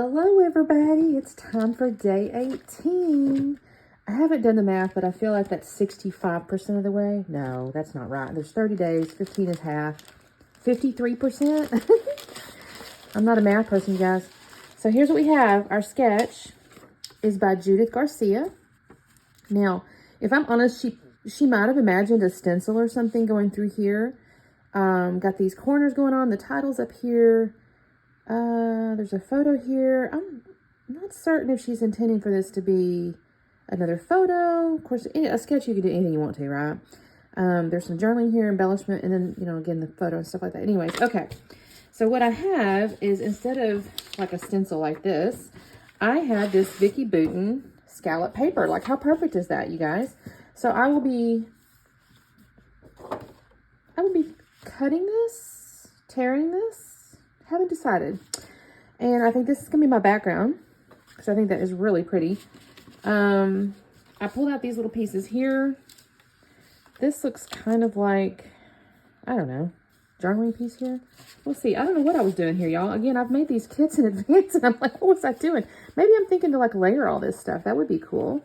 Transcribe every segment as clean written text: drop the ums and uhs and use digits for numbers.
Hello everybody, it's time for day 18. I haven't done the math, but I feel like that's 65% of the way. No, that's not right. There's 30 days, 15 is half, 53%. I'm not a math person, you guys. So here's what we have. Our sketch is by Judith Garcia. Now, if I'm honest, she might have imagined a stencil or something going through here. Got these corners going on, the title's up here. There's a photo here. I'm not certain if she's intending for this to be another photo. Of course, a sketch, you can do anything you want to, right? There's some journaling here, embellishment, and then, again, the photo and stuff like that. Anyways, okay. So what I have is, instead of like a stencil like this, I have this Vicki Boutin scallop paper. Like, how perfect is that, you guys? So I will be cutting this, tearing this, haven't decided. And I think this is gonna be my background because I think that is really pretty. I pulled out these little pieces here. This looks kind of like, I don't know, journaling piece here. We'll see. I don't know what I was doing here, y'all. Again, I've made these kits in advance and I'm like, what was I doing? Maybe I'm thinking to like layer all this stuff. That would be cool.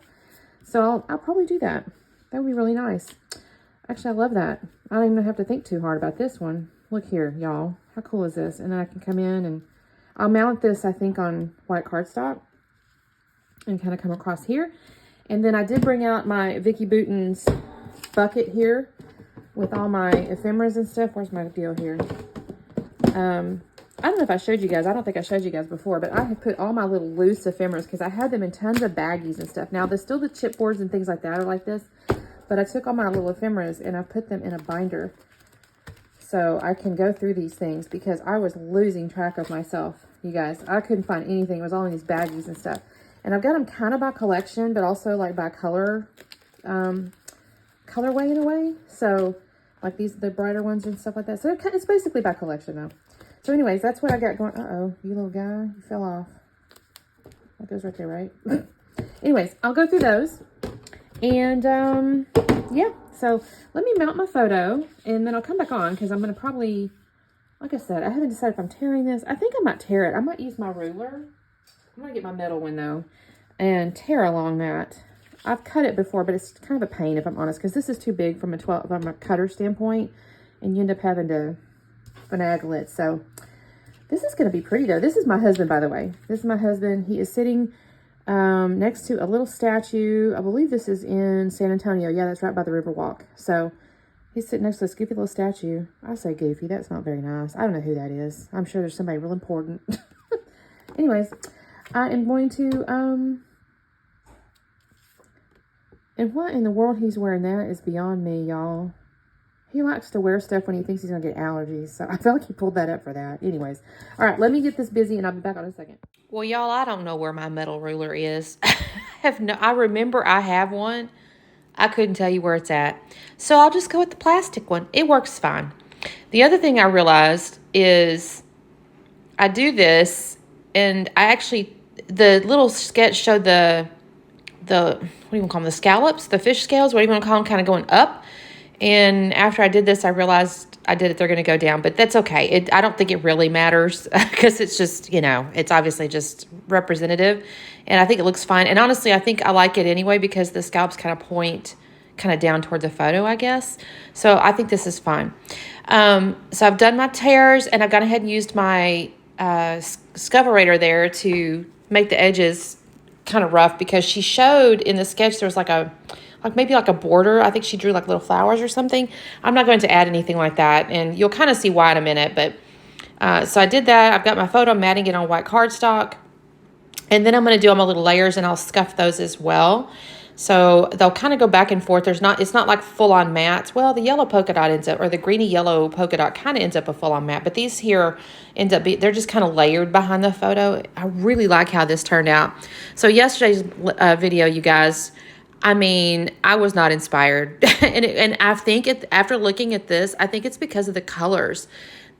So I'll probably do that. That would be really nice. Actually, I love that. I don't even have to think too hard about this one. Look here, y'all. How cool is this? And then I can come in and I'll mount this, I think, on white cardstock and kind of come across here. And then I did bring out my Vicki Boutin's bucket here with all my ephemeras and stuff. Where's my deal here? I don't know if I showed you guys. I don't think I showed you guys before, but I have put all my little loose ephemeras because I had them in tons of baggies and stuff. Now, there's still the chipboards and things like that are like this, but I took all my little ephemeras and I put them in a binder so I can go through these things because I was losing track of myself, you guys. I couldn't find anything. It was all in these baggies and stuff. And I've got them kind of by collection, but also like by color, colorway in a way. So like these, the brighter ones and stuff like that. So it's basically by collection though. So anyways, that's what I got going. Uh-oh, you little guy, you fell off. That goes right there, right? Anyways, I'll go through those. And yeah, so let me mount my photo and then I'll come back on because I'm going to probably, like I said, I haven't decided if I'm tearing this. I think I might tear it. I might use my ruler. I'm going to get my metal one though and tear along that. I've cut it before, but it's kind of a pain if I'm honest because this is too big from a cutter standpoint and you end up having to finagle it. So this is going to be pretty though. This is my husband, by the way. This is my husband. He is sitting next to a little statue. I believe this is in San Antonio. Yeah, that's right by the Riverwalk. So he's sitting next to this goofy little statue. I say goofy. That's not very nice. I don't know who that is. I'm sure there's somebody real important. Anyways, I am going to, and what in the world he's wearing that is beyond me, y'all. He likes to wear stuff when he thinks he's going to get allergies. So I feel like he pulled that up for that. Anyways. All right, let me get this busy and I'll be back on in a second. Well, y'all, I don't know where my metal ruler is. I remember I have one. I couldn't tell you where it's at. So I'll just go with the plastic one. It works fine. The other thing I realized is I do this and I actually, the little sketch showed the what do you want to call them? The scallops, the fish scales, what do you want to call them, kind of going up. And after I did this, I realized they're going to go down, but that's okay. I don't think it really matters because it's just, it's obviously just representative and I think it looks fine. And honestly, I think I like it anyway because the scallops kind of point kind of down toward the photo, I guess. So I think this is fine. So I've done my tears and I've gone ahead and used my scuverator there to make the edges kind of rough because she showed in the sketch there was maybe like a border. I think she drew like little flowers or something. I'm not going to add anything like that. And you'll kind of see why in a minute. But so I did that. I've got my photo, I'm matting it on white cardstock. And then I'm going to do all my little layers and I'll scuff those as well. So they'll kind of go back and forth. It's not like full on matte. Well, the yellow polka dot ends up, or the greeny yellow polka dot kind of ends up a full on matte. But these here they're just kind of layered behind the photo. I really like how this turned out. So yesterday's video, you guys, I mean, I was not inspired. and I think after looking at this, I think it's because of the colors.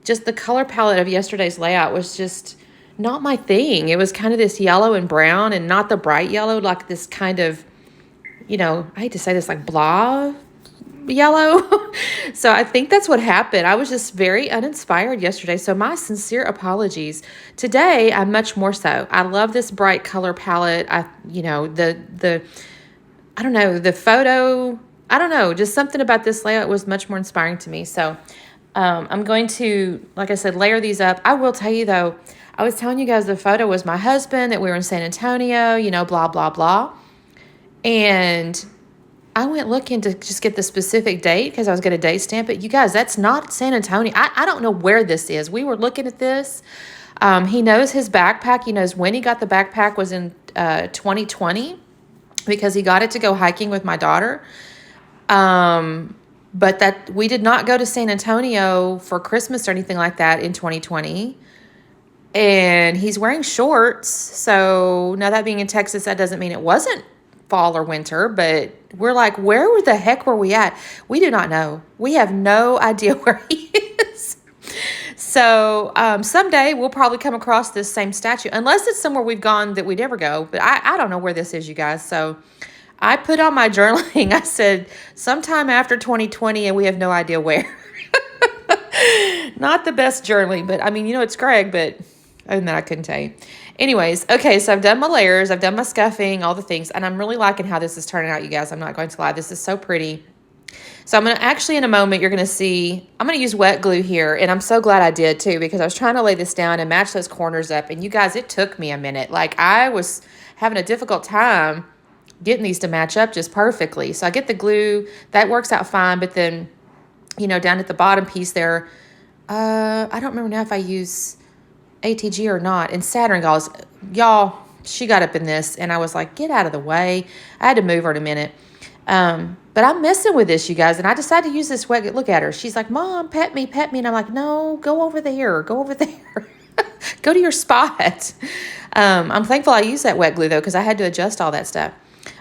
Just the color palette of yesterday's layout was just not my thing. It was kind of this yellow and brown and not the bright yellow, like this kind of, I hate to say this, like blah yellow. So I think that's what happened. I was just very uninspired yesterday. So my sincere apologies. Today, I'm much more so. I love this bright color palette. I don't know, the photo, I don't know, just something about this layout was much more inspiring to me. So I'm going to, like I said, layer these up. I will tell you though, I was telling you guys the photo was my husband, that we were in San Antonio, blah, blah, blah. And I went looking to just get the specific date because I was going to date stamp it. You guys, that's not San Antonio. I don't know where this is. We were looking at this. He knows his backpack. He knows when he got the backpack was in 2020 because he got it to go hiking with my daughter. But that we did not go to San Antonio for Christmas or anything like that in 2020. And he's wearing shorts. So now that being in Texas, that doesn't mean it wasn't fall or winter, but we're like, where the heck were we at? We do not know. We have no idea where he is. So someday we'll probably come across this same statue, unless it's somewhere we've gone that we'd never go. But I don't know where this is, you guys. So I put on my journaling, I said, sometime after 2020, and we have no idea where. Not the best journaling, but I mean, it's Greg, but other than that, I couldn't tell you. Anyways, okay, so I've done my layers, I've done my scuffing, all the things, and I'm really liking how this is turning out, you guys. I'm not going to lie. This is so pretty. So I'm going to actually, in a moment, you're going to see, I'm going to use wet glue here, and I'm so glad I did, too, because I was trying to lay this down and match those corners up, and you guys, it took me a minute. Like, I was having a difficult time getting these to match up just perfectly. So I get the glue, that works out fine, but then, down at the bottom piece there, I don't remember now if I use ATG or not. And Saturn goes, y'all, she got up in this, and I was like, get out of the way. I had to move her in a minute. But I'm messing with this, you guys, and I decided to use this wet. Look at her. She's like, Mom, pet me. And I'm like, no, go over there. Go to your spot. I'm thankful I used that wet glue, though, because I had to adjust all that stuff.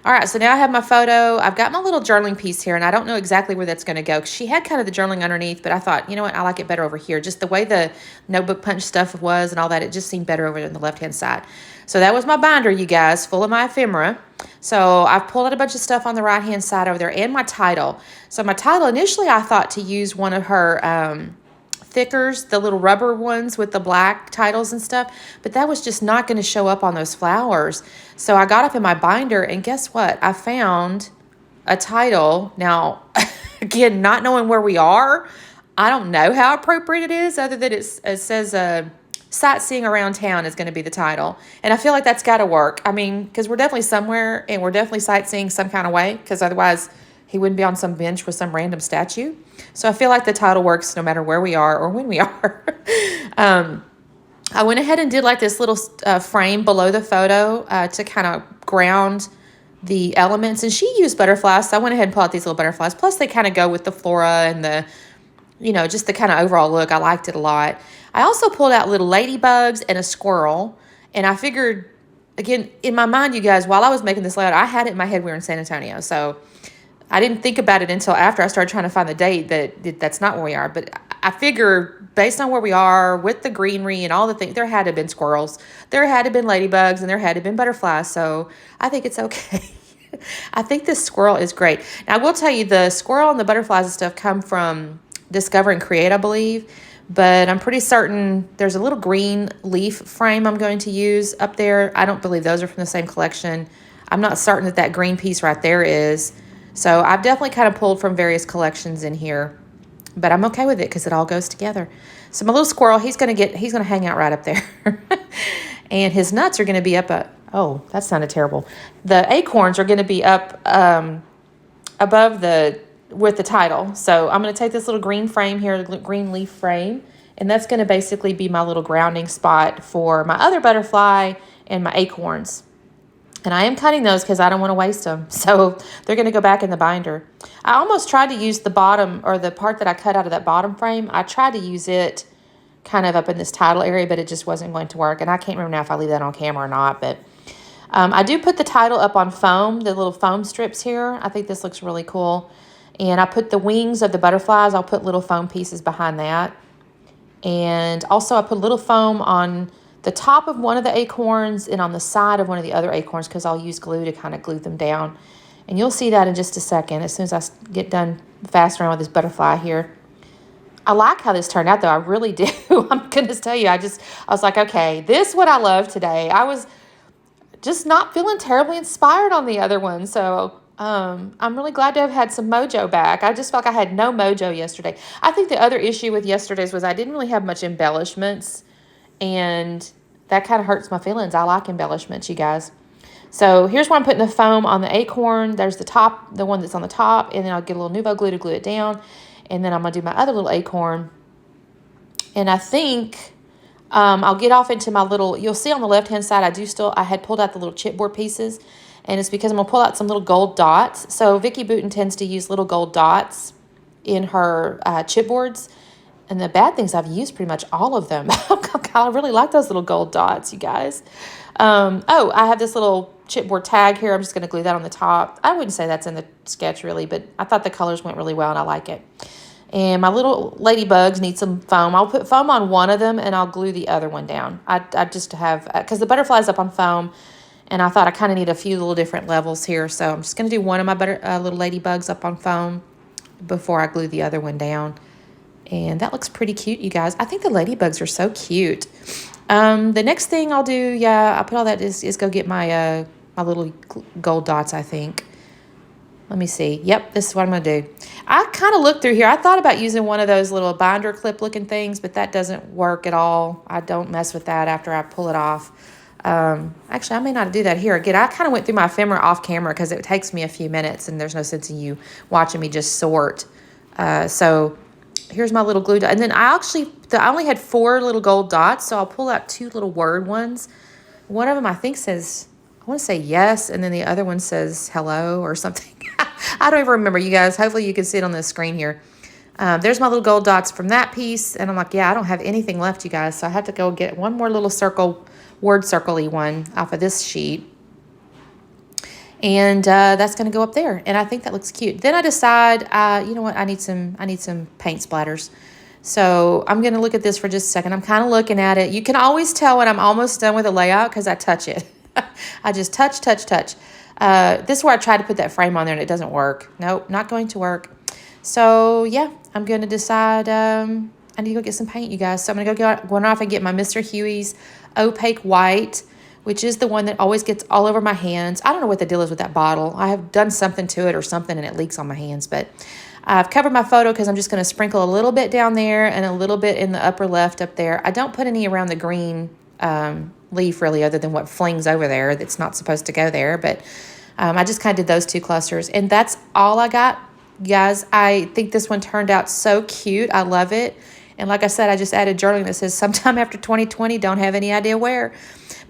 All right, so now I have my photo. I've got my little journaling piece here, and I don't know exactly where that's going to go. She had kind of the journaling underneath, but I thought, you know what, I like it better over here. Just the way the notebook punch stuff was and all that, it just seemed better over on the left-hand side. So that was my binder, you guys, full of my ephemera. So I've pulled out a bunch of stuff on the right-hand side over there and my title. So my title, initially I thought to use one of her thickers, the little rubber ones with the black titles and stuff, but that was just not going to show up on those flowers. So I got up in my binder, and guess what? I found a title. Now, again, not knowing where we are, I don't know how appropriate it is, other than it says Sightseeing Around Town is going to be the title. And I feel like that's got to work. I mean, because we're definitely somewhere, and we're definitely sightseeing some kind of way, because otherwise he wouldn't be on some bench with some random statue. So I feel like the title works no matter where we are or when we are. I went ahead and did like this little frame below the photo to kind of ground the elements. And she used butterflies, so I went ahead and pulled out these little butterflies. Plus, they kind of go with the flora and the, just the kind of overall look. I liked it a lot. I also pulled out little ladybugs and a squirrel. And I figured, again, in my mind, you guys, while I was making this layout, I had it in my head we were in San Antonio. So I didn't think about it until after I started trying to find the date that's not where we are. But I figured, based on where we are with the greenery and all the things, there had to have been squirrels, there had to have been ladybugs, and there had to have been butterflies. So I think it's okay. I think this squirrel is great. Now, I will tell you, the squirrel and the butterflies and stuff come from Discover and Create, I believe. But I'm pretty certain there's a little green leaf frame I'm going to use up there. I don't believe those are from the same collection. I'm not certain that green piece right there is. So I've definitely kind of pulled from various collections in here, but I'm okay with it because it all goes together. So my little squirrel, he's going to hang out right up there. And his nuts are going to be up oh, that sounded terrible. The acorns are going to be up above with the title. So I'm going to take this little green frame here, green leaf frame, and that's going to basically be my little grounding spot for my other butterfly and my acorns. And I am cutting those because I don't want to waste them. So they're going to go back in the binder. I almost tried to use the bottom, or the part that I cut out of that bottom frame. I tried to use it kind of up in this title area, but it just wasn't going to work. And I can't remember now if I leave that on camera or not. But I do put the title up on foam, the little foam strips here. I think this looks really cool. And I put the wings of the butterflies. I'll put little foam pieces behind that. And also I put a little foam on the top of one of the acorns and on the side of one of the other acorns, because I'll use glue to kind of glue them down. And you'll see that in just a second as soon as I get done fastening around with this butterfly here. I like how this turned out, though. I really do. I'm going to tell you, I was like, okay, this is what I love today. I was just not feeling terribly inspired on the other one. So I'm really glad to have had some mojo back. I just felt like I had no mojo yesterday. I think the other issue with yesterday's was I didn't really have much embellishments, and that kind of hurts my feelings. I like embellishments, you guys. So here's where I'm putting the foam on the acorn. There's the top, the one that's on the top, and then I'll get a little Nuvo glue to glue it down. And then I'm going to do my other little acorn. And I think I'll get off into my little, you'll see on the left-hand side, I had pulled out the little chipboard pieces. And it's because I'm going to pull out some little gold dots. So Vicki Boutin tends to use little gold dots in her chipboards. And the bad things, I've used pretty much all of them. I really like those little gold dots, you guys. Oh, I have this little chipboard tag here. I'm just going to glue that on the top. I wouldn't say that's in the sketch really, but I thought the colors went really well and I like it. And my little ladybugs need some foam. I'll put foam on one of them and I'll glue the other one down. I just have, because the butterfly's up on foam, and I thought I kind of need a few little different levels here. So I'm just going to do one of my little ladybugs up on foam before I glue the other one down. And that looks pretty cute, you guys. I think the ladybugs are so cute. The next thing I'll do, I'll put all that is go get my my little gold dots, I think. Let me see. Yep, this is what I'm going to do. I kind of looked through here. I thought about using one of those little binder clip looking things, but that doesn't work at all. I don't mess with that after I pull it off. Actually, I may not do that here. Again, I kind of went through my ephemera off camera because it takes me a few minutes and there's no sense in you watching me just sort. So here's my little glue dot. And then I only had 4 little gold dots, so I'll pull out 2 little word ones. One of them I think says, I want to say yes, and then the other one says hello or something. I don't even remember, you guys. Hopefully you can see it on the screen here. There's my little gold dots from that piece, and I'm like, I don't have anything left, you guys, so I have to go get one more little word circle-y one off of this sheet. And that's going to go up there, and I think that looks cute. Then I decide, you know what, I need some paint splatters. So I'm going to look at this for just a second. I'm kind of looking at it. You can always tell when I'm almost done with a layout because I touch it. I just touch. This is where I tried to put that frame on there and it doesn't work. Nope, not going to work. So yeah, I'm going to decide, I need to go get some paint, you guys. So I'm going to go off and get my Mr. Huey's opaque white, which is the one that always gets all over my hands. I don't know what the deal is with that bottle. I have done something to it or something and it leaks on my hands, but I've covered my photo because I'm just going to sprinkle a little bit down there and a little bit in the upper left up there. I don't put any around the green leaf really, other than what flings over there that's not supposed to go there, but I just kind of did those 2 clusters, and that's all I got, guys. I think this one turned out so cute. I love it. And like I said, I just added journaling that says sometime after 2020, don't have any idea where.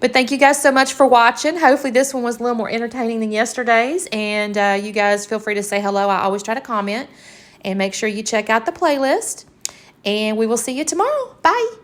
But thank you guys so much for watching. Hopefully this one was a little more entertaining than yesterday's, and you guys feel free to say hello. I always try to comment, and make sure you check out the playlist, and we will see you tomorrow. Bye.